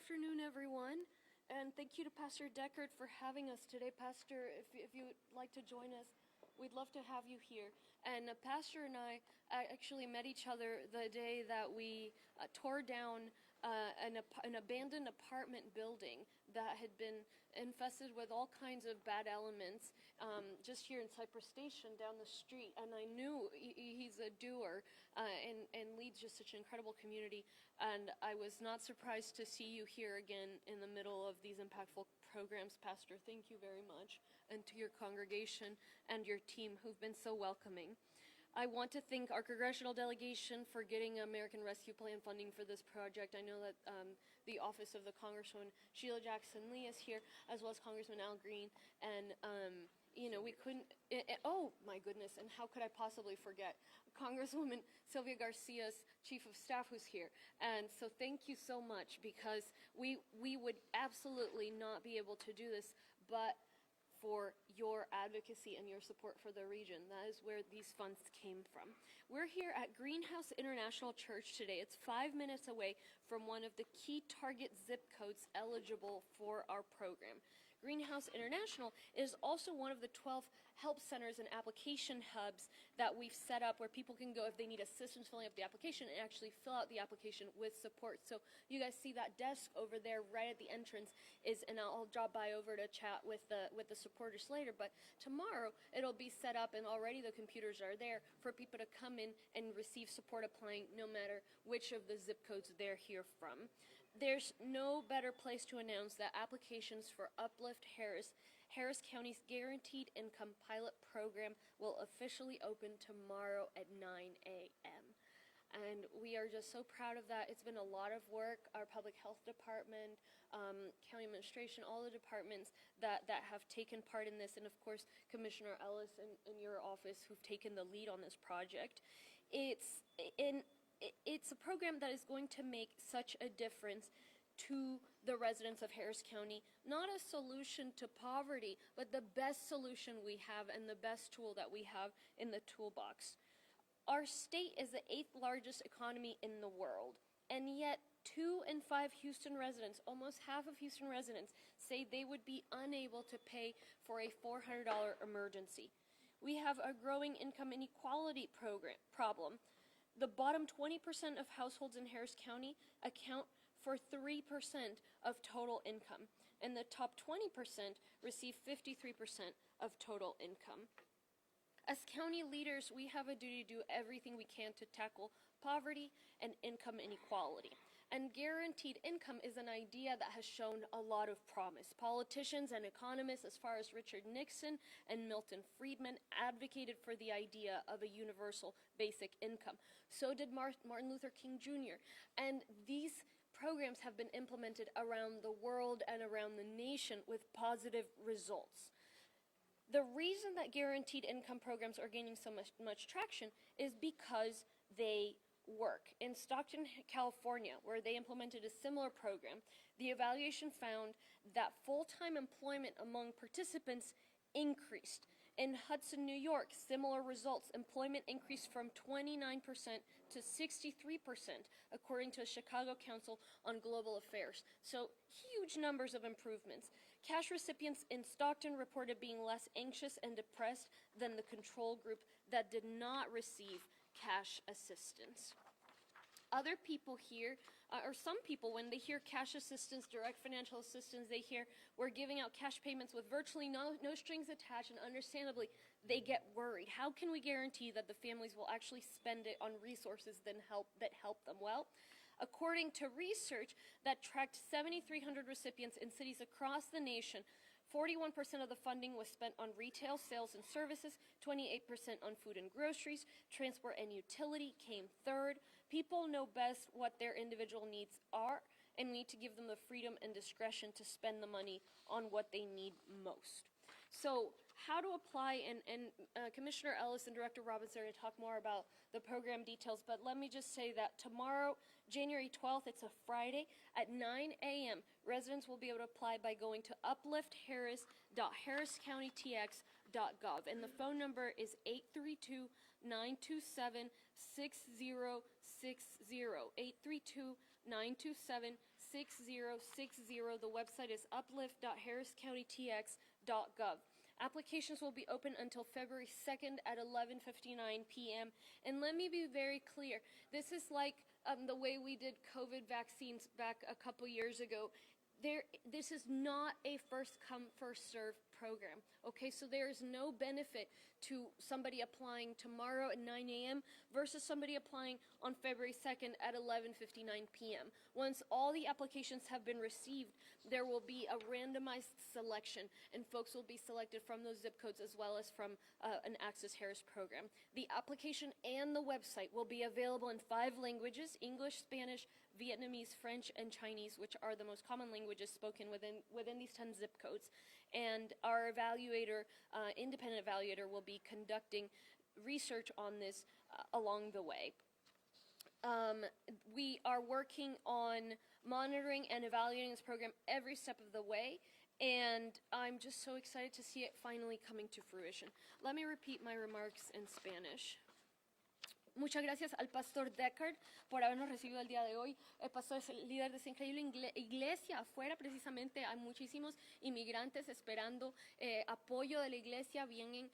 afternoon, everyone, and thank you to Pastor Deckard for having us today. Pastor, if you would like to join us, we'd love to have you here. And Pastor and I actually met each other the day that we tore down an abandoned apartment building that had been infested with all kinds of bad elements just here in Cypress Station down the street. And I knew he's a doer and leads just such an incredible community. And I was not surprised to see you here again in the middle of these impactful programs. Pastor, thank you very much. And to your congregation and your team who've been so welcoming. I want to thank our congressional delegation for getting American Rescue Plan funding for this project. I know that the office of the Congresswoman Sheila Jackson Lee is here, as well as Congressman Al Green, and we couldn't, oh my goodness, and how could I possibly forget Congresswoman Sylvia Garcia's Chief of Staff who's here. And so thank you so much, because we would absolutely not be able to do this but for your advocacy and your support for the region. That is where these funds came from. We're here at Greenhouse International Church today. It's 5 minutes away from one of the key target zip codes eligible for our program. Greenhouse International is also one of the 12 help centers and application hubs that we've set up where people can go if they need assistance filling up the application and actually fill out the application with support. So you guys see that desk over there right at the entrance and I'll drop by over to chat with the supporters later, but tomorrow it'll be set up and already the computers are there for people to come in and receive support applying no matter which of the zip codes they're here from. There's no better place to announce that applications for Uplift Harris County's Guaranteed Income Pilot Program will officially open tomorrow at 9 a.m. And we are just so proud of that. It's been a lot of work. Our public health department, county administration, all the departments that have taken part in this, and of course, Commissioner Ellis and your office who've taken the lead on this project. It's a program that is going to make such a difference to the residents of Harris County. Not a solution to poverty, but the best solution we have and the best tool that we have in the toolbox. Our state is the 8th largest economy in the world, and yet 2 in 5 Houston residents, almost half of Houston residents, say they would be unable to pay for a $400 emergency. We have a growing income inequality problem. The bottom 20% of households in Harris County account for 3% of total income, and the top 20% receive 53% of total income. As county leaders, we have a duty to do everything we can to tackle poverty and income inequality. And guaranteed income is an idea that has shown a lot of promise. Politicians and economists, as far as Richard Nixon and Milton Friedman, advocated for the idea of a universal basic income. So did Martin Luther King Jr. And these programs have been implemented around the world and around the nation with positive results. The reason that guaranteed income programs are gaining so much traction is because they work. In Stockton, California, where they implemented a similar program, the evaluation found that full-time employment among participants increased. In Hudson, New York, similar results. Employment increased from 29% to 63%, according to the Chicago Council on Global Affairs. So huge numbers of improvements. Cash recipients in Stockton reported being less anxious and depressed than the control group that did not receive cash assistance. Other people here, or some people, when they hear cash assistance, direct financial assistance, they hear we're giving out cash payments with virtually no strings attached, and understandably, they get worried. How can we guarantee that the families will actually spend it on resources that help them? Well, according to research that tracked 7,300 recipients in cities across the nation, 41% of the funding was spent on retail sales and services, 28% on food and groceries, transport and utility came third. People know best what their individual needs are and need to give them the freedom and discretion to spend the money on what they need most. So how to apply, and Commissioner Ellis and Director Robinson are going to talk more about the program details, but let me just say that tomorrow, January 12th, it's a Friday, at 9 a.m., residents will be able to apply by going to uplift.harriscountytx.gov, and the phone number is 832-927-6060, 832-927-6060. 6060. The website is uplift.harriscountytx.gov. Applications will be open until February 2nd at 11:59 p.m. And let me be very clear. This is like the way we did COVID vaccines back a couple years ago. This is not a first come, first serve program, okay? So there is no benefit to somebody applying tomorrow at 9 a.m. versus somebody applying on February 2nd at 11:59 p.m. Once all the applications have been received, there will be a randomized selection, and folks will be selected from those zip codes as well as from an Access Harris program. The application and the website will be available in 5 languages: English, Spanish, Vietnamese, French, and Chinese, which are the most common languages spoken within these 10 zip codes. And our evaluator, independent evaluator, will be conducting research on this along the way. We are working on monitoring and evaluating this program every step of the way, and I'm just so excited to see it finally coming to fruition. Let me repeat my remarks in Spanish. Muchas gracias al pastor Deckard por habernos recibido el día de hoy. El pastor es el líder de esta increíble iglesia. Afuera precisamente hay muchísimos inmigrantes esperando apoyo de la iglesia. Vienen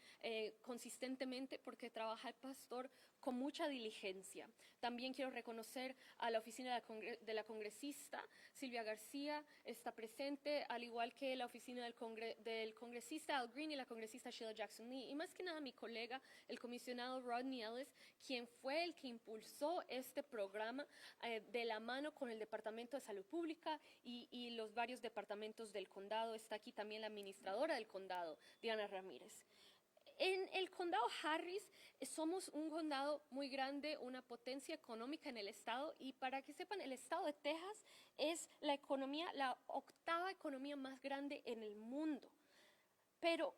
consistentemente porque trabaja el pastor con mucha diligencia. También quiero reconocer a la oficina de la congresista Silvia García, está presente, al igual que la oficina del congresista Al Green y la congresista Sheila Jackson Lee. Y más que nada mi colega, el comisionado Rodney Ellis, quien fue el que impulsó este programa de la mano con el Departamento de Salud Pública y los varios departamentos del condado. Está aquí también la administradora del condado, Diana Ramírez. En el condado Harris somos un condado muy grande, una potencia económica en el estado, y para que sepan, el estado de Texas es la 8ª economía más grande en el mundo, pero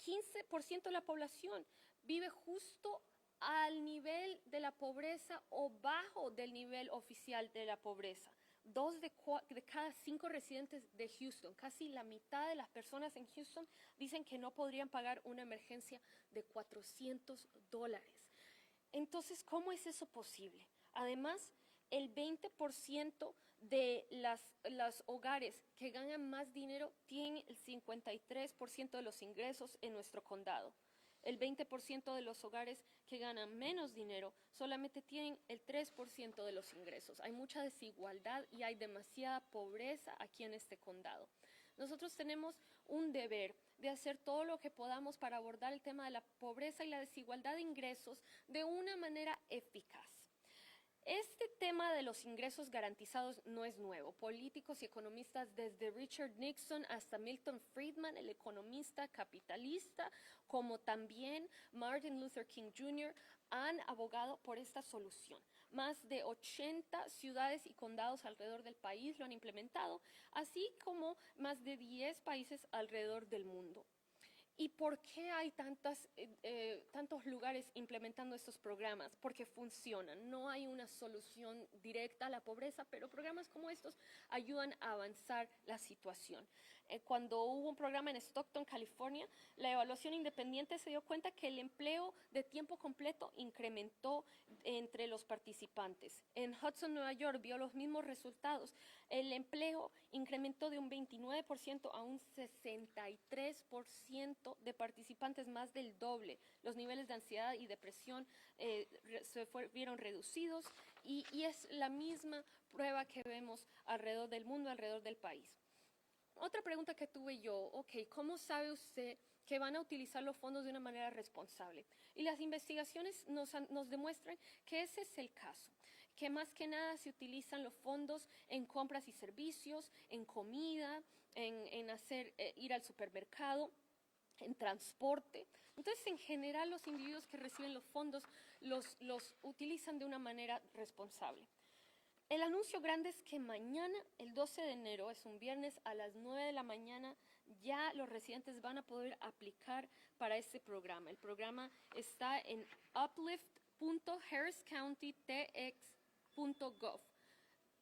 15% de la población vive justo al nivel de la pobreza o bajo del nivel oficial de la pobreza. 2 de cada 5 residentes de Houston, casi la mitad de las personas en Houston, dicen que no podrían pagar una emergencia de $400. Entonces, ¿cómo es eso posible? Además, el 20% de los hogares que ganan más dinero tienen el 53% de los ingresos en nuestro condado. El 20% de los hogares que ganan menos dinero solamente tienen el 3% de los ingresos. Hay mucha desigualdad y hay demasiada pobreza aquí en este condado. Nosotros tenemos un deber de hacer todo lo que podamos para abordar el tema de la pobreza y la desigualdad de ingresos de una manera eficaz. Este tema de los ingresos garantizados no es nuevo. Políticos y economistas desde Richard Nixon hasta Milton Friedman, el economista capitalista, como también Martin Luther King Jr., han abogado por esta solución. Más de 80 ciudades y condados alrededor del país lo han implementado, así como más de 10 países alrededor del mundo. ¿Y por qué hay tantos lugares implementando estos programas? Porque funcionan. No hay una solución directa a la pobreza, pero programas como estos ayudan a avanzar la situación. Cuando hubo un programa en Stockton, California, la evaluación independiente se dio cuenta que el empleo de tiempo completo incrementó entre los participantes. En Hudson, Nueva York, vio los mismos resultados. El empleo incrementó de un 29% a un 63% de participantes, más del doble. Los niveles de ansiedad y depresión vieron reducidos y es la misma prueba que vemos alrededor del mundo, alrededor del país. Otra pregunta que tuve yo, ¿cómo sabe usted que van a utilizar los fondos de una manera responsable? Y las investigaciones nos demuestran que ese es el caso, que más que nada se utilizan los fondos en compras y servicios, en comida, en ir al supermercado, en transporte. Entonces, en general, los individuos que reciben los fondos los utilizan de una manera responsable. El anuncio grande es que mañana, el 12 de enero, es un viernes, a las 9 de la mañana, ya los residentes van a poder aplicar para este programa. El programa está en uplift.harriscountytx.gov.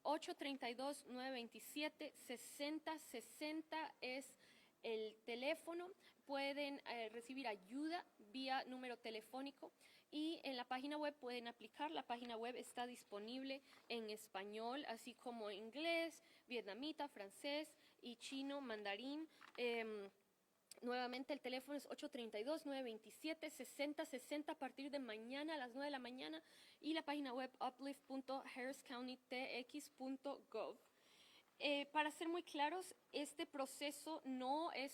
832-927-6060 es el teléfono. Pueden recibir ayuda vía número telefónico y en la página web pueden aplicar. La página web está disponible en español, así como en inglés, vietnamita, francés y chino, mandarín. Nuevamente el teléfono es 832-927-6060 a partir de mañana a las 9 de la mañana y la página web uplift.harriscountytx.gov. Para ser muy claros, este proceso no es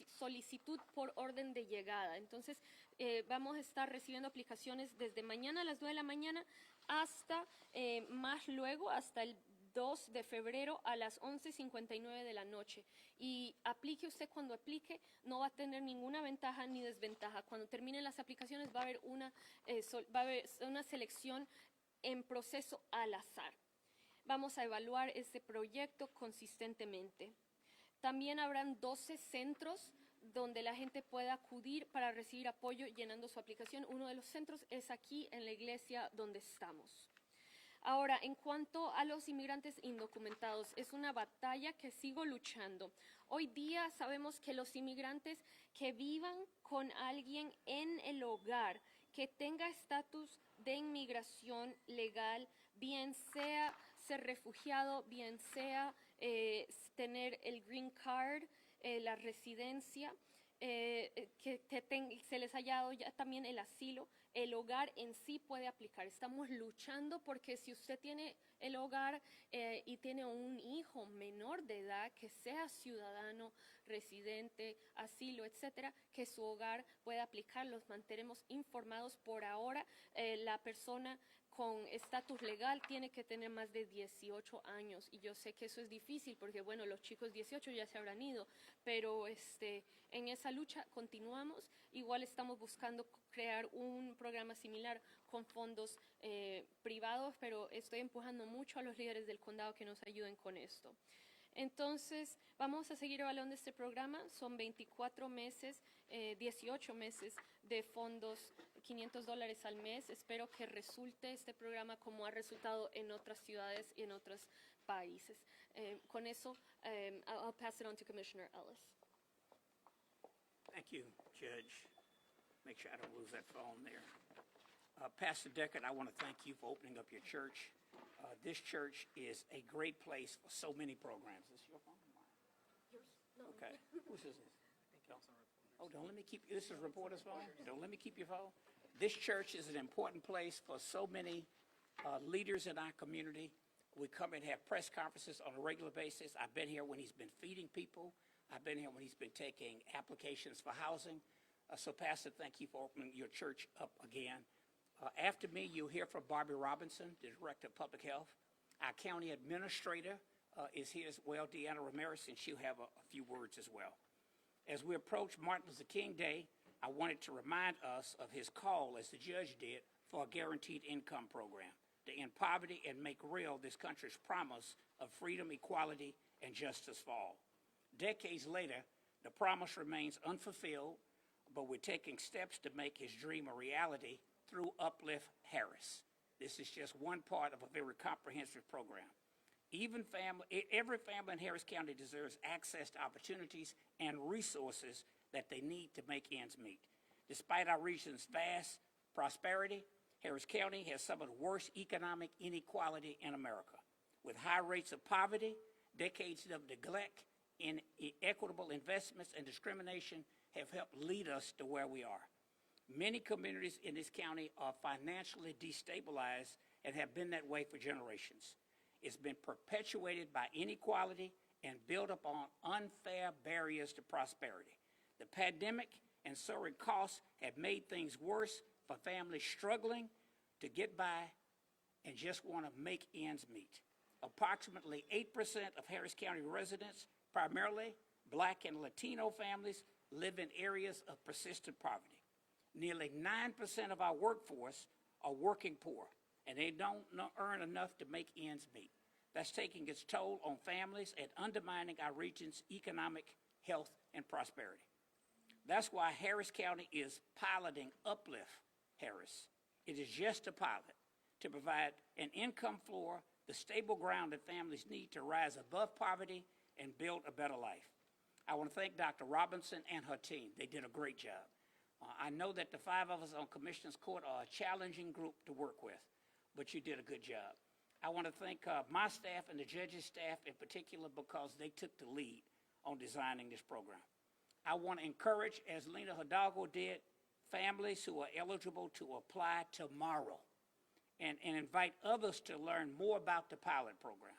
solicitud por orden de llegada. Entonces, vamos a estar recibiendo aplicaciones desde mañana a las 9 de la mañana hasta más luego, hasta el 2 de febrero a las 11:59 de la noche. Y aplique usted cuando aplique, no va a tener ninguna ventaja ni desventaja. Cuando terminen las aplicaciones va a haber una selección en proceso al azar. Vamos a evaluar este proyecto consistentemente. También habrán 12 centros donde la gente pueda acudir para recibir apoyo llenando su aplicación. Uno de los centros es aquí en la iglesia donde estamos. Ahora, en cuanto a los inmigrantes indocumentados, es una batalla que sigo luchando. Hoy día sabemos que los inmigrantes que vivan con alguien en el hogar, que tenga estatus de inmigración legal, bien sea ser refugiado, bien sea tener el green card, la residencia, se les haya dado ya también el asilo, el hogar en sí puede aplicar. Estamos luchando porque si usted tiene el hogar y tiene un hijo menor de edad que sea ciudadano, residente, asilo, etcétera, que su hogar pueda aplicar. Los mantenemos informados. Por ahora, la persona con estatus legal tiene que tener más de 18 años y yo sé que eso es difícil porque, bueno, los chicos 18 ya se habrán ido, pero en esa lucha continuamos. Igual estamos buscando crear un programa similar con fondos privados, pero estoy empujando mucho a los líderes del condado que nos ayuden con esto. Entonces, vamos a seguir evaluando este programa. Son 24 meses, 18 meses de fondos, $500 al mes. Espero que resulte este programa como ha resultado en otras ciudades y en otros países. Con eso, I'll pass it on to Commissioner Ellis. Thank you, Judge. Make sure I don't lose that phone there. Pastor Deckard, I want to thank you for opening up your church. This church is a great place for so many programs. Is this your phone? Yours? No. Okay. Whose is this? Oh, don't let me keep, this is reporter's phone? Don't let me keep your phone. This church is an important place for so many leaders in our community. We come and have press conferences on a regular basis. I've been here when he's been feeding people. I've been here when he's been taking applications for housing. So, Pastor, thank you for opening your church up again. After me, you'll hear from Barbie Robinson, the Director of Public Health. Our county administrator is here as well, Deanna Ramirez, and she'll have a few words as well. As we approach Martin Luther King Day, I wanted to remind us of his call, as the judge did, for a guaranteed income program to end poverty and make real this country's promise of freedom, equality, and justice for all. Decades later, the promise remains unfulfilled, but we're taking steps to make his dream a reality through Uplift Harris. This is just one part of a very comprehensive program. Every family in Harris County deserves access to opportunities and resources that they need to make ends meet. Despite our region's vast prosperity, Harris County has some of the worst economic inequality in America. With high rates of poverty, decades of neglect, inequitable investments, and discrimination have helped lead us to where we are. Many communities in this county are financially destabilized and have been that way for generations. It's been perpetuated by inequality and built upon unfair barriers to prosperity. The pandemic and soaring costs have made things worse for families struggling to get by and just want to make ends meet. Approximately 8% of Harris County residents, primarily Black and Latino families, live in areas of persistent poverty. Nearly 9% of our workforce are working poor, and they don't earn enough to make ends meet. That's taking its toll on families and undermining our region's economic health and prosperity. That's why Harris County is piloting Uplift Harris. It is just a pilot to provide an income floor, the stable ground that families need to rise above poverty and build a better life. I want to thank Dr. Robinson and her team. They did a great job. I know that the 5 of us on Commissioner's Court are a challenging group to work with, but you did a good job. I want to thank my staff and the judges' staff in particular because they took the lead on designing this program. I want to encourage, as Lena Hidalgo did, families who are eligible to apply tomorrow and invite others to learn more about the pilot program.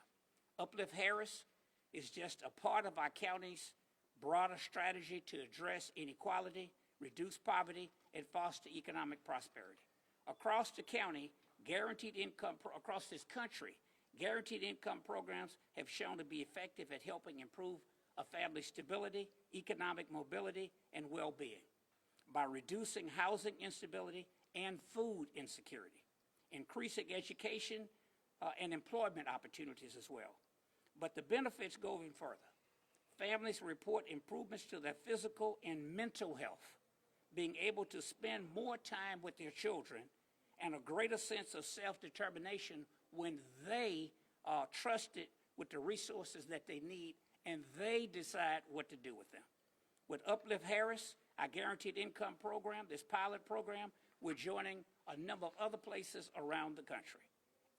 Uplift Harris is just a part of our county's broader strategy to address inequality, reduce poverty, and foster economic prosperity. Across the county, across this country, guaranteed income programs have shown to be effective at helping improve a family's stability, economic mobility, and well-being by reducing housing instability and food insecurity, increasing education and employment opportunities as well. But the benefits go even further. Families report improvements to their physical and mental health, being able to spend more time with their children, and a greater sense of self-determination when they are trusted with the resources that they need and they decide what to do with them. With Uplift Harris, our guaranteed income program, this pilot program, we're joining a number of other places around the country.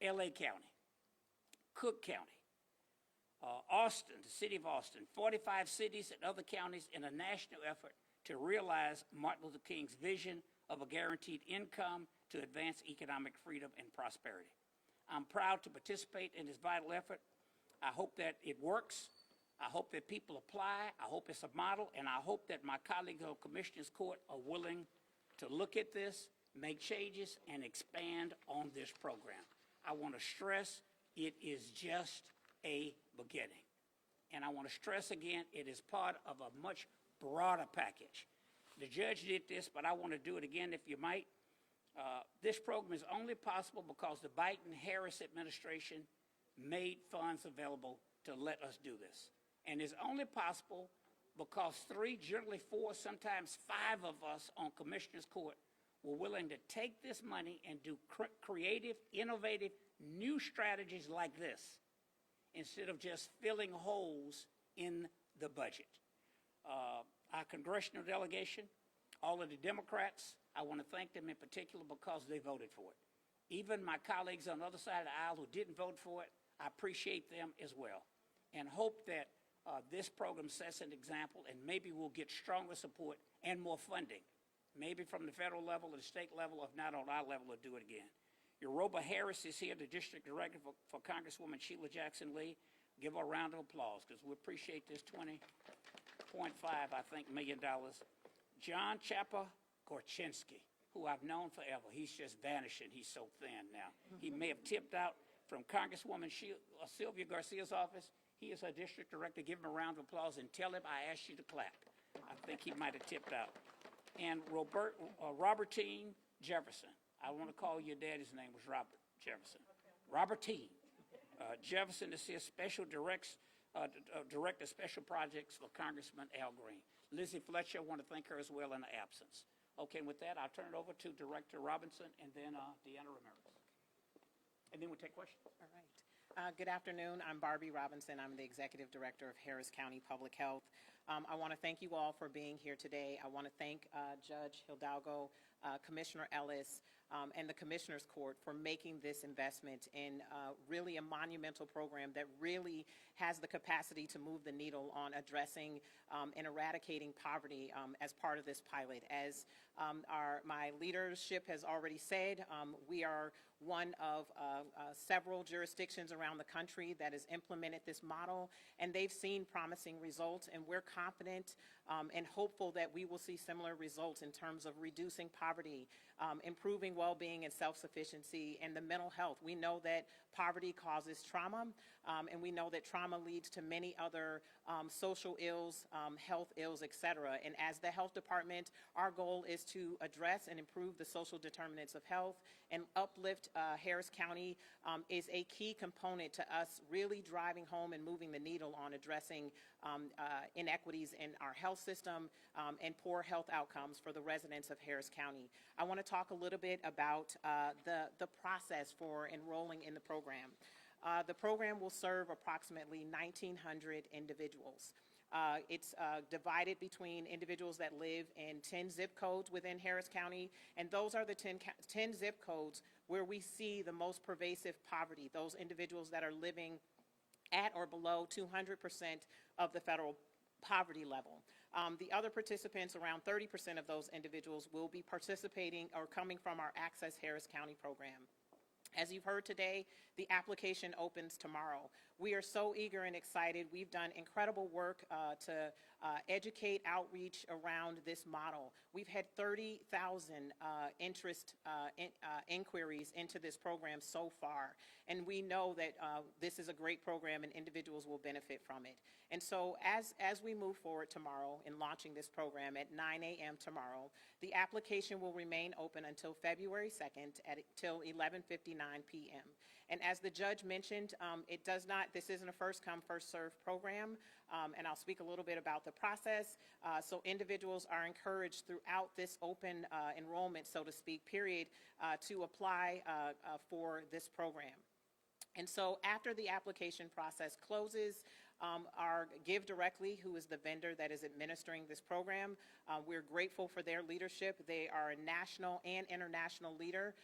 LA County, Cook County, Austin, the city of Austin, 45 cities and other counties in a national effort to realize Martin Luther King's vision of a guaranteed income to advance economic freedom and prosperity. I'm proud to participate in this vital effort. I hope that it works. I hope that people apply. I hope it's a model, and I hope that my colleagues on Commissioners Court are willing to look at this, make changes, and expand on this program. I want to stress it is just a beginning. And I want to stress again, it is part of a much broader package. The judge did this, but I want to do it again if you might. This program is only possible because the Biden-Harris administration made funds available to let us do this. And it's only possible because 3, generally 4, sometimes 5 of us on Commissioners Court were willing to take this money and do creative, innovative, new strategies like this instead of just filling holes in the budget. Our congressional delegation, all of the Democrats, I want to thank them in particular because they voted for it. Even my colleagues on the other side of the aisle who didn't vote for it, I appreciate them as well, and hope that this program sets an example, and maybe we'll get stronger support and more funding, maybe from the federal level or the state level, if not on our level, to do it again. Yoruba Harris is here, the district director for Congresswoman Sheila Jackson Lee. Give her a round of applause because we appreciate this $20.5 million. John Chapa Gorchinsky, who I've known forever. He's just vanishing. He's so thin now. He may have tipped out from Congresswoman Sylvia Garcia's office. He is her district director. Give him a round of applause and tell him I asked you to clap. I think he might have tipped out. And Robertine Jefferson. I want to call your daddy's name was Robert Jefferson. Robertine Jefferson is here, director special projects for Congressman Al Green. Lizzie Fletcher, I want to thank her as well in her absence. Okay, and with that, I'll turn it over to Director Robinson and then Deanna Ramirez. And then we'll take questions. All right. Good afternoon. I'm Barbie Robinson. I'm the Executive Director of Harris County Public Health. I want to thank you all for being here today. I want to thank Judge Hidalgo, Commissioner Ellis, and the Commissioners Court for making this investment in really a monumental program that really has the capacity to move the needle on addressing and eradicating poverty as part of this pilot. As my leadership has already said, we are one of several jurisdictions around the country that has implemented this model, and they've seen promising results, and we're confident and hopeful that we will see similar results in terms of reducing poverty, improving well-being and self-sufficiency, and the mental health. We know that poverty causes trauma, and we know that trauma leads to many other social ills, health ills, etc. And as the health department, our goal is to address and improve the social determinants of health, and Uplift Harris County is a key component to us really driving home and moving the needle on addressing inequities in our health system and poor health outcomes for the residents of Harris County. I want to talk a little bit about the process for enrolling in the program. The program will serve approximately 1,900 individuals. It's divided between individuals that live in 10 zip codes within Harris County, and those are the 10 zip codes where we see the most pervasive poverty, those individuals that are living at or below 200% of the federal poverty level. The other participants, around 30% of those individuals, will be participating or coming from our Access Harris County program. As you've heard today, the application opens tomorrow. We are so eager and excited. We've done incredible work to educate, outreach around this model. We've had 30,000 inquiries into this program so far, and we know that this is a great program and individuals will benefit from it. And so as we move forward tomorrow in launching this program at 9 a.m. tomorrow, the application will remain open until February 2nd till 11:59 p.m. And as the judge mentioned, this isn't a first come, first served program, and I'll speak a little bit about the process. So individuals are encouraged throughout this open enrollment, so to speak, period, to apply for this program. And so after the application process closes, our Give Directly, who is the vendor that is administering this program, we're grateful for their leadership. They are a national and international leader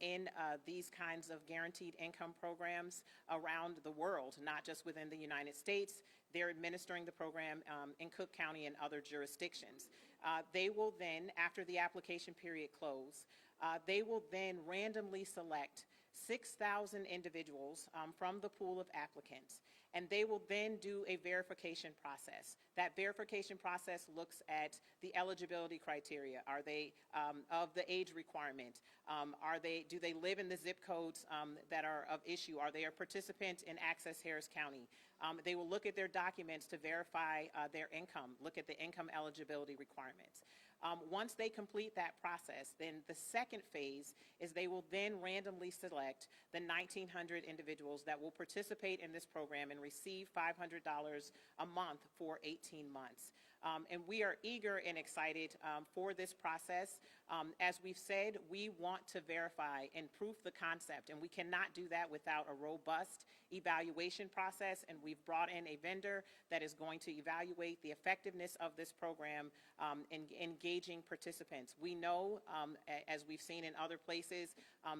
in these kinds of guaranteed income programs around the world, not just within the United States. They're administering the program in Cook County and other jurisdictions. They will then, after the application period close, they will then randomly select 6,000 individuals from the pool of applicants, and they will then do a verification process. That verification process looks at the eligibility criteria. Are they of the age requirement? Do they live in the zip codes that are of issue? Are they a participant in Access Harris County? They will look at their documents to verify their income, look at the income eligibility requirements. Once they complete that process, then the second phase is they will then randomly select the 1,900 individuals that will participate in this program and receive $500 a month for 18 months. And we are eager and excited for this process. As we've said, we want to verify and proof the concept, and we cannot do that without a robust evaluation process, and we've brought in a vendor that is going to evaluate the effectiveness of this program in engaging participants. We know, as we've seen in other places,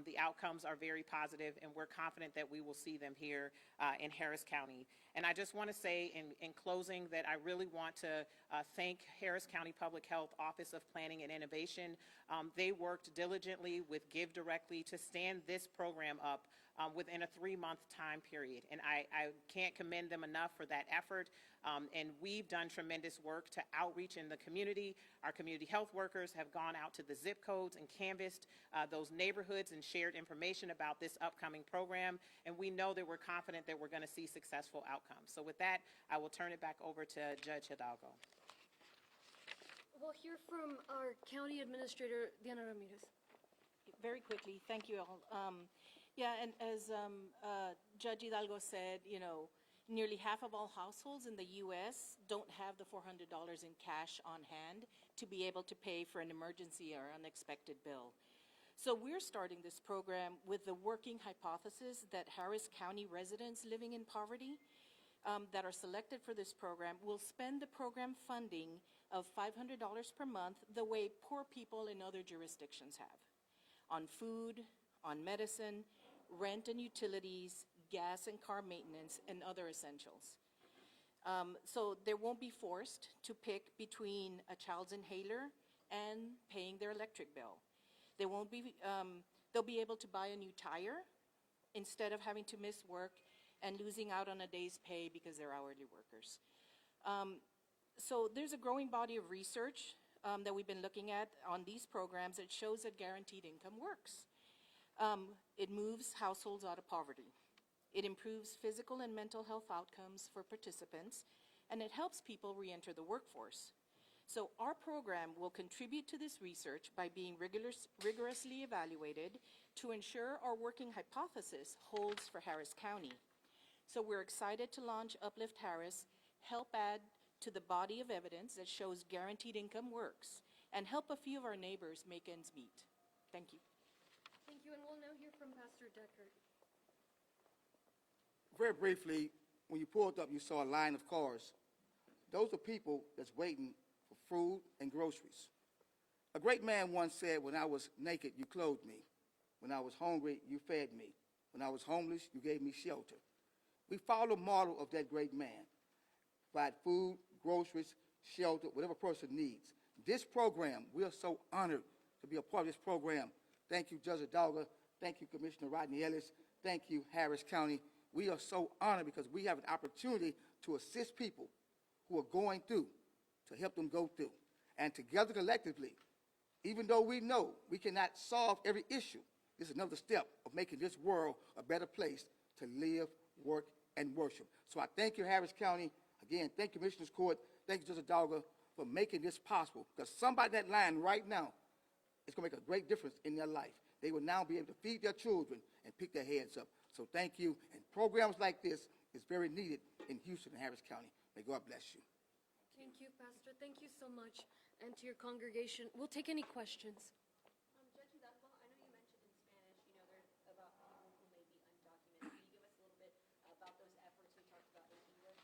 the outcomes are very positive, and we're confident that we will see them here in Harris County. And I just want to say in closing that I really want to thank Harris County Public Health Office of Planning and Innovation. They worked diligently with Give Directly to stand this program up within a 3-month time period. And I can't commend them enough for that effort. And we've done tremendous work to outreach in the community. Our community health workers have gone out to the zip codes and canvassed those neighborhoods and shared information about this upcoming program. And we know that we're confident that we're going to see successful outcomes. So with that, I will turn it back over to Judge Hidalgo. We'll hear from our County Administrator, Diana Ramirez. Very quickly, thank you all. And as Judge Hidalgo said, nearly half of all households in the U.S. don't have the $400 in cash on hand to be able to pay for an emergency or unexpected bill. So we're starting this program with the working hypothesis that Harris County residents living in poverty that are selected for this program will spend the program funding of $500 per month the way poor people in other jurisdictions have, on food, on medicine, rent and utilities, gas and car maintenance, and other essentials. So they won't be forced to pick between a child's inhaler and paying their electric bill. They won't be, they'll be able to buy a new tire instead of having to miss work and losing out on a day's pay because they're hourly workers. So there's a growing body of research that we've been looking at on these programs that shows that guaranteed income works. It moves households out of poverty. It improves physical and mental health outcomes for participants, and it helps people re-enter the workforce. So our program will contribute to this research by being rigorously evaluated to ensure our working hypothesis holds for Harris County. So we're excited to launch Uplift Harris, help add to the body of evidence that shows guaranteed income works, and help a few of our neighbors make ends meet. Thank you. Thank you, and we'll now hear from Pastor Deckard. Very briefly, when you pulled up, you saw a line of cars. Those are people that's waiting for food and groceries. A great man once said, "When I was naked, you clothed me. When I was hungry, you fed me. When I was homeless, you gave me shelter. We follow the model of that great man. Provide food, groceries, shelter, whatever a person needs. This program, we are so honored to be a part of this program. Thank you, Judge Hidalgo. Thank you, Commissioner Rodney Ellis. Thank you, Harris County. We are so honored because we have an opportunity to assist people who are going through, to help them go through. And together collectively, even though we know we cannot solve every issue, this is another step of making this world a better place to live, work, and worship. So I thank you, Harris County. Again, thank you, Commissioners Court. Thank you, Judge Hidalgo, for making this possible. Because somebody in that line right now is going to make a great difference in their life. They will now be able to feed their children and pick their heads up. So thank you. And programs like this is very needed in Houston and Harris County. May God bless you. Thank you, Pastor. Thank you so much. And to your congregation, we'll take any questions. Judge Hidalgo, I know you mentioned in Spanish, there's about people who may be undocumented. Can you give us a little bit about those efforts we talked about in English?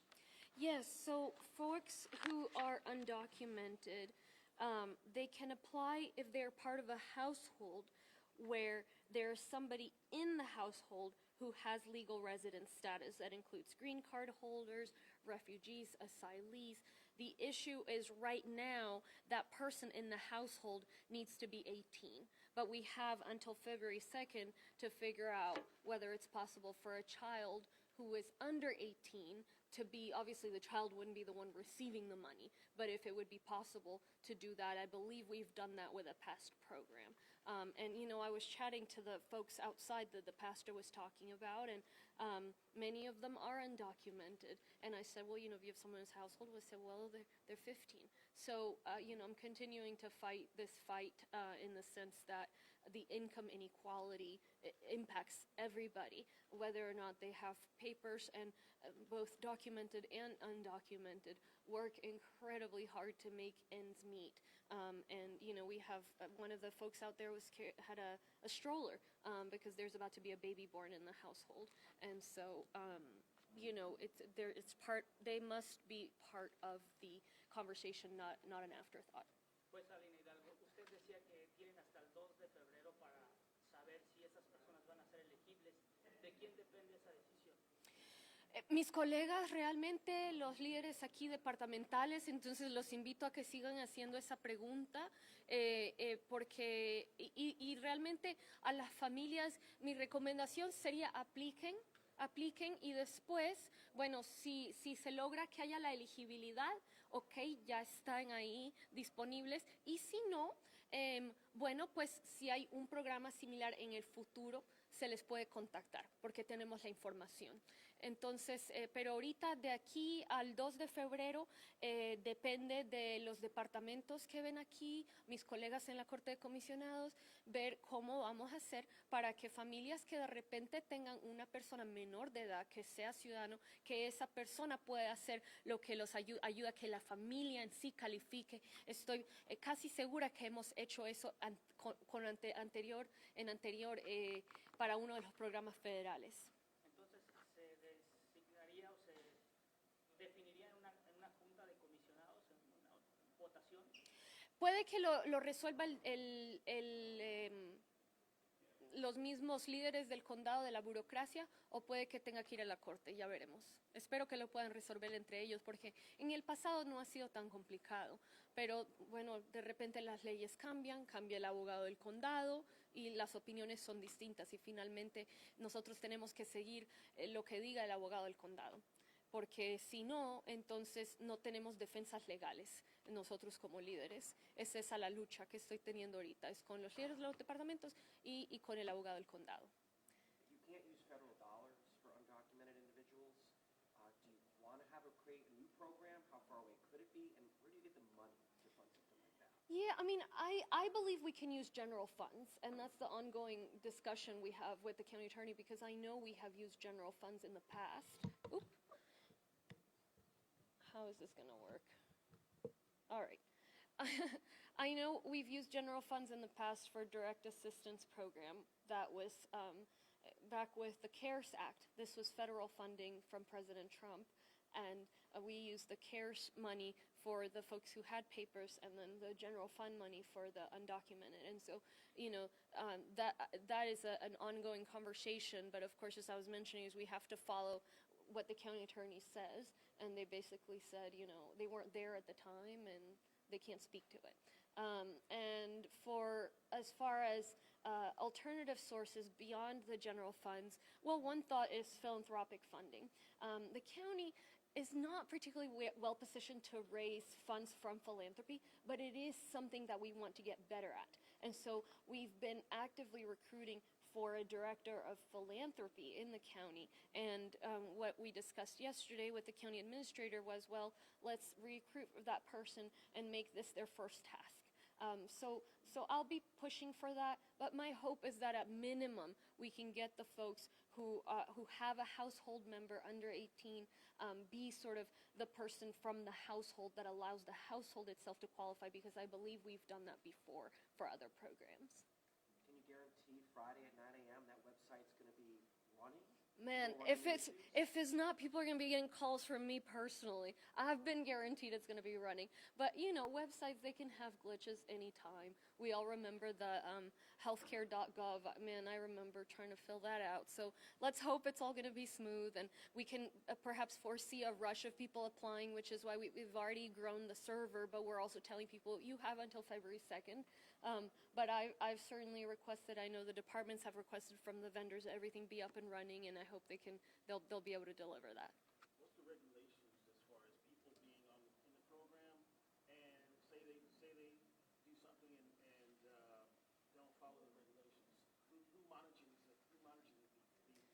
Yes, so folks who are undocumented, they can apply if they're part of a household where there's somebody in the household who has legal residence status. That includes green card holders, refugees, asylees. The issue is right now that person in the household needs to be 18. But we have until February 2nd to figure out whether it's possible for a child who is under 18 to be, obviously the child wouldn't be the one receiving the money, but if it would be possible to do that, I believe we've done that with a past program. And, I was chatting to the folks outside that the pastor was talking about, and many of them are undocumented. And I said, well, if you have someone in his household, I said, well, they're 15. So, I'm continuing to fight this fight in the sense that the income inequality impacts everybody, whether or not they have papers, and both documented and undocumented work incredibly hard to make ends meet. And we have one of the folks out there had a stroller because there's about to be a baby born in the household, and so it's part. They must be part of the conversation, not an afterthought. Pues, Alina Hidalgo, usted decía que tienen hasta el 2 de febrero para saber si esas personas van a ser elegibles. ¿De quién depende esa decisión? Mis colegas, realmente los líderes aquí departamentales, entonces los invito a que sigan haciendo esa pregunta, porque y realmente a las familias mi recomendación sería apliquen y después, bueno, si se logra que haya la elegibilidad, ok, ya están ahí disponibles, y si no, bueno, pues si hay un programa similar en el futuro, se les puede contactar, porque tenemos la información. Entonces, pero ahorita de aquí al 2 de febrero depende de los departamentos que ven aquí, mis colegas en la Corte de Comisionados, ver cómo vamos a hacer para que familias que de repente tengan una persona menor de edad, que sea ciudadano, que esa persona pueda hacer lo que los ayuda a que la familia en sí califique. Estoy casi segura que hemos hecho eso anterior para uno de los programas federales. Entonces, ¿se designaría o se definiría en una junta de comisionados, en una votación? Puede que lo resuelva los mismos líderes del condado, de la burocracia, o puede que tenga que ir a la corte, ya veremos. Espero que lo puedan resolver entre ellos, porque en el pasado no ha sido tan complicado. Pero, bueno, de repente las leyes cambian, cambia el abogado del condado y las opiniones son distintas. Y finalmente nosotros tenemos que seguir lo que diga el abogado del condado. Porque si no, entonces no tenemos defensas legales nosotros como líderes. Es esa la lucha que estoy teniendo ahorita, es con los líderes de los departamentos y con el abogado del condado. You can't use federal dollars for undocumented individuals. Do you want to create a new program? How far away could it be? And where do you get the money to fund something like that? Yeah, I mean, I believe we can use general funds, and that's the ongoing discussion we have with the county attorney, because I know we have used general funds in the past. Oop. How is this going to work? All right. I know we've used general funds in the past for direct assistance program. That was back with the CARES Act. This was federal funding from President Trump. and we used the CARES money for the folks who had papers, and then the general fund money for the undocumented. And so, that is an ongoing conversation. But of course, as I was mentioning, is we have to follow what the county attorney says, and they basically said, they weren't there at the time and they can't speak to it. And as far as alternative sources beyond the general funds, well, one thought is philanthropic funding. The county is not particularly well positioned to raise funds from philanthropy, but it is something that we want to get better at. And so we've been actively recruiting for a director of philanthropy in the county. And what we discussed yesterday with the county administrator was, well, let's recruit that person and make this their first task. So I'll be pushing for that, but my hope is that at minimum we can get the folks who have a household member under 18 be sort of the person from the household that allows the household itself to qualify, because I believe we've done that before for other programs. Can you guarantee Friday at 9 a.m. that website's going to be running? Man, if it's not, people are going to be getting calls from me personally. I've been guaranteed it's going to be running. But, websites, they can have glitches anytime. We all remember the healthcare.gov. Man, I remember trying to fill that out. So let's hope it's all going to be smooth, and we can perhaps foresee a rush of people applying, which is why we've already grown the server, but we're also telling people you have until February 2nd. But I've certainly requested, I know the departments have requested from the vendors that everything be up and running, and I hope they'll be able to deliver that. What's the regulations as far as people being in the program and say they do something and don't follow the regulations? Who monitors it? Who monitors the families?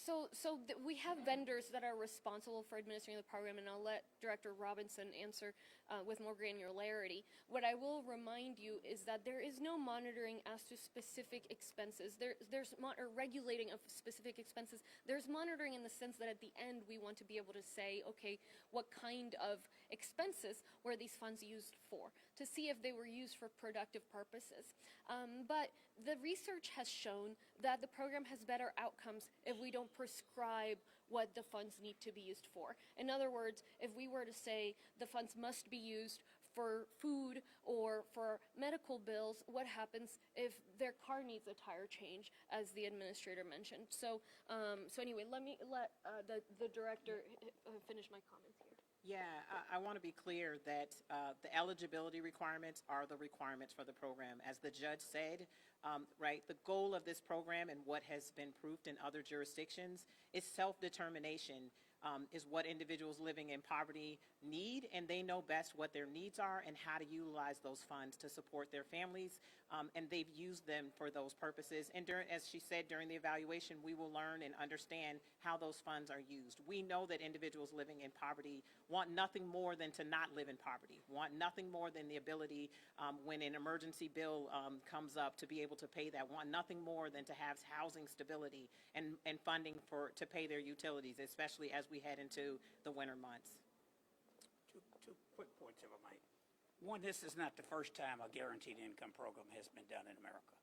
So we have vendors that are responsible for administering the program, and I'll let Director Robinson answer with more granularity. What I will remind you is that there is no monitoring as to specific expenses. There's regulating of specific expenses. There's monitoring in the sense that at the end we want to be able to say, okay, what kind of expenses were these funds used for, to see if they were used for productive purposes. But the research has shown that the program has better outcomes if we don't prescribe what the funds need to be used for. In other words, if we were to say the funds must be used for food or for medical bills, what happens if their car needs a tire change, as the administrator mentioned? So anyway, let me let the director finish my comments here. Yeah, I want to be clear that the eligibility requirements are the requirements for the program. As the judge said, right, the goal of this program and what has been proved in other jurisdictions is self-determination, is what individuals living in poverty need, and they know best what their needs are and how to utilize those funds to support their families, and they've used them for those purposes. And as she said, during the evaluation, we will learn and understand how those funds are used. We know that individuals living in poverty want nothing more than to not live in poverty, want nothing more than the ability, when an emergency bill comes up, to be able to pay that, want nothing more than to have housing stability and funding to pay their utilities, especially as we head into the winter months. Two quick points, if I might. One, this is not the first time a guaranteed income program has been done in America.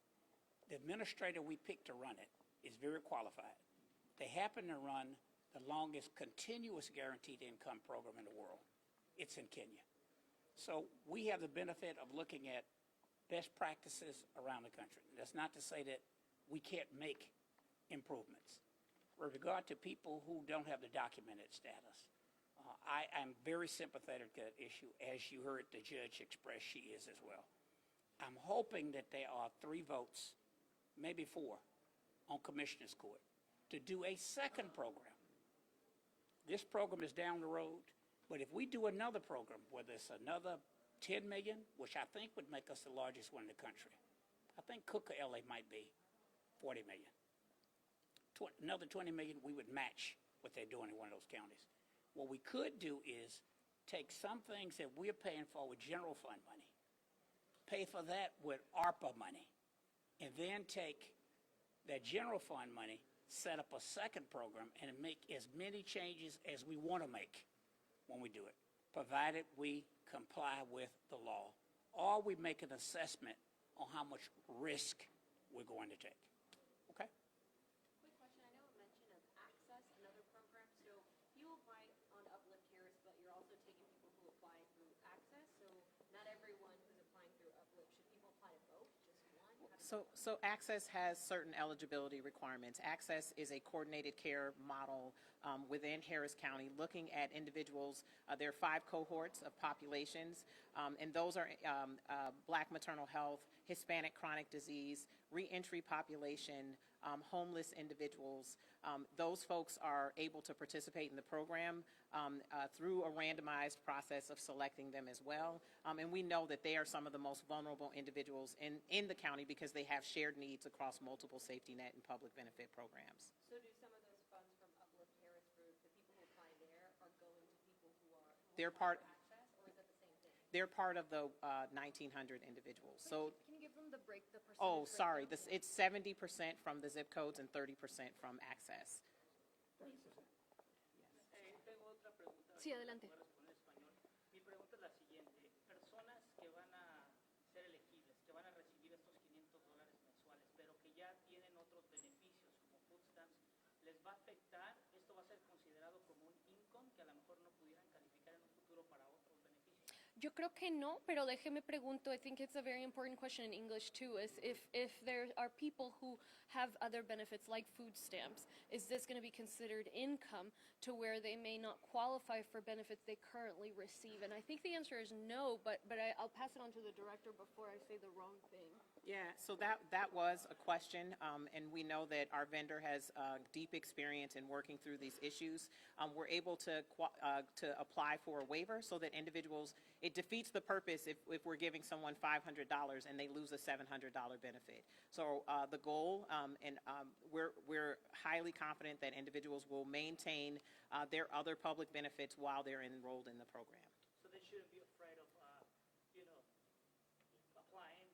The administrator we picked to run it is very qualified. They happen to run the longest continuous guaranteed income program in the world. It's in Kenya. So we have the benefit of looking at best practices around the country. That's not to say that we can't make improvements. With regard to people who don't have the documented status, I am very sympathetic to that issue. As you heard the judge express, she is as well. I'm hoping that there are 3 votes, maybe 4, on Commissioner's Court to do a second program. This program is down the road, but if we do another program, whether it's another 10 million, which I think would make us the largest one in the country. I think Cook or LA might be 40 million. Another 20 million, we would match what they're doing in one of those counties. What we could do is take some things that we're paying for with general fund money, pay for that with ARPA money, and then take that general fund money, set up a second program, and make as many changes as we want to make when we do it, provided we comply with the law, or we make an assessment on how much risk we're going to take. Okay? Quick question, I know a mention of access and other programs, so you apply So Access has certain eligibility requirements. Access is a coordinated care model within Harris County, looking at individuals. There are 5 cohorts of populations, and those are Black maternal health, Hispanic chronic disease, reentry population, homeless individuals. Those folks are able to participate in the program through a randomized process of selecting them as well. And we know that they are some of the most vulnerable individuals in the county because they have shared needs across multiple safety net and public benefit programs. So do some of those funds from Uplift Harris Group, the people who apply there are going to people who They're apply part- for access, or is that the same thing? They're part of the 1,900 individuals. So, Can you give them the percentage? oh, sorry, breakdown? it's 70% from the zip codes and 30% from Access. Tengo otra pregunta. Sí, adelante. Voy a responder en español. Mi pregunta es la siguiente. Personas que van a ser elegibles, que van a recibir estos $500 mensuales, pero que ya tienen otros beneficios como food stamps, ¿les va a afectar? ¿Esto va a ser considerado como un income que a lo mejor no pudieran calificar en un futuro para otros beneficios? Yo creo que no, pero déjeme pregunto. I think it's a very important question in English too. Is if there are people who have other benefits like food stamps, is this going to be considered income to where they may not qualify for benefits they currently receive? And I think the answer is no. But I'll pass it on to the director before I say the wrong thing. Yeah, so that was a question, and we know that our vendor has deep experience in working through these issues. We're able to apply for a waiver so that individuals, it defeats the purpose if we're giving someone $500 and they lose a $700 benefit. So the goal, and we're highly confident that individuals will maintain their other public benefits while they're enrolled in the program. So they shouldn't be afraid of, applying.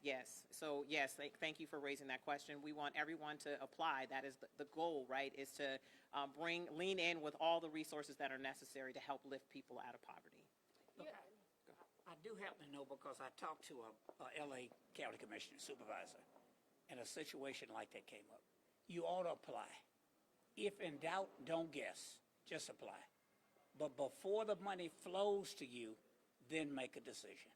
Yes. So yes, thank you for raising that question. We want everyone to apply. That is the goal, right, is to lean in with all the resources that are necessary to help lift people out of poverty. Look, I do happen to know because I talked to a LA County Commissioner Supervisor, and a situation like that came up. You ought to apply. If in doubt, don't guess. Just apply. But before the money flows to you, then make a decision.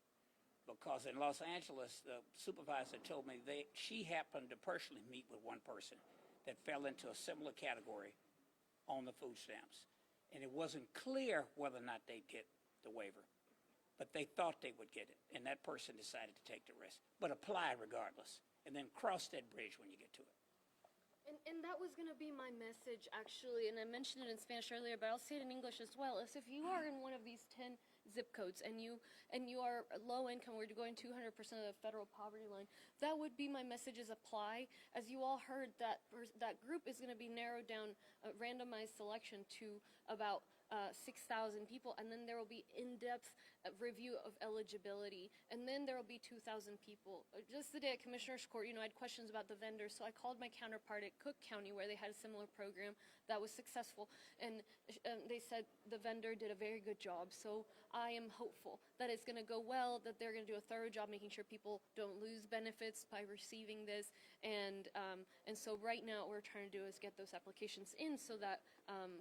Because in Los Angeles, the supervisor told me she happened to personally meet with one person that fell into a similar category on the food stamps. And it wasn't clear whether or not they'd get the waiver. But they thought they would get it, and that person decided to take the risk. But apply regardless, and then cross that bridge when you get to it. And that was going to be my message, actually, and I mentioned it in Spanish earlier, but I'll say it in English as well, is if you are in one of these 10 zip codes and you are low income, we're going 200% of the federal poverty line, that would be my message, is apply. As you all heard, that group is going to be narrowed down, randomized selection to about 6,000 people, and then there will be in-depth review of eligibility, and then there will be 2,000 people. Just the day at Commissioner's Court, I had questions about the vendors, so I called my counterpart at Cook County where they had a similar program that was successful, and they said the vendor did a very good job. So I am hopeful that it's going to go well, that they're going to do a thorough job making sure people don't lose benefits by receiving this, and so right now what we're trying to do is get those applications in so that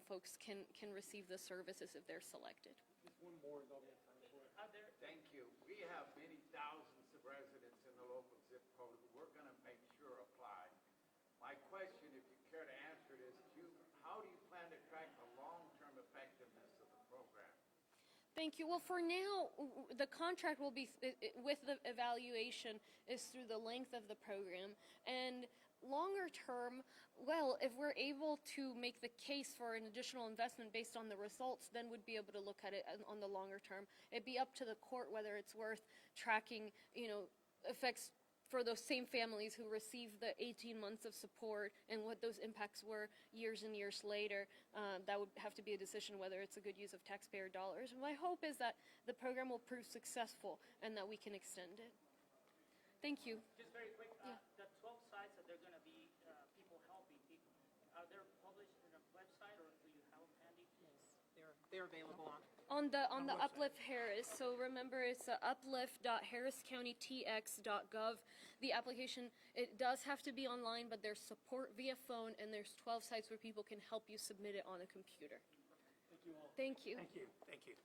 folks can receive the services if they're selected. Just one more, and I'll get time for it. Thank you. We have many thousands of residents in the local zip code who we're going to make sure apply. My question, if you care to answer it, is how do you plan to track the long-term effectiveness of the program? Thank you. Well, for now, the contract will be, with the evaluation, is through the length of the program. And longer term, well, if we're able to make the case for an additional investment based on the results, then we'd be able to look at it on the longer term. It'd be up to the court whether it's worth tracking, effects for those same families who received the 18 months of support and what those impacts were years and years later. That would have to be a decision whether it's a good use of taxpayer dollars. And my hope is that the program will prove successful and that we can extend it. Thank you. Just very quick, the 12 sites that they're going to be people helping people, are they published in a website or do you have them handy? They're available on the Uplift Harris. So remember, it's uplift.harriscountytx.gov. The application, it does have to be online, but there's support via phone, and there's 12 sites where people can help you submit it on a computer. Thank you all. Thank you. Thank you. Thank you.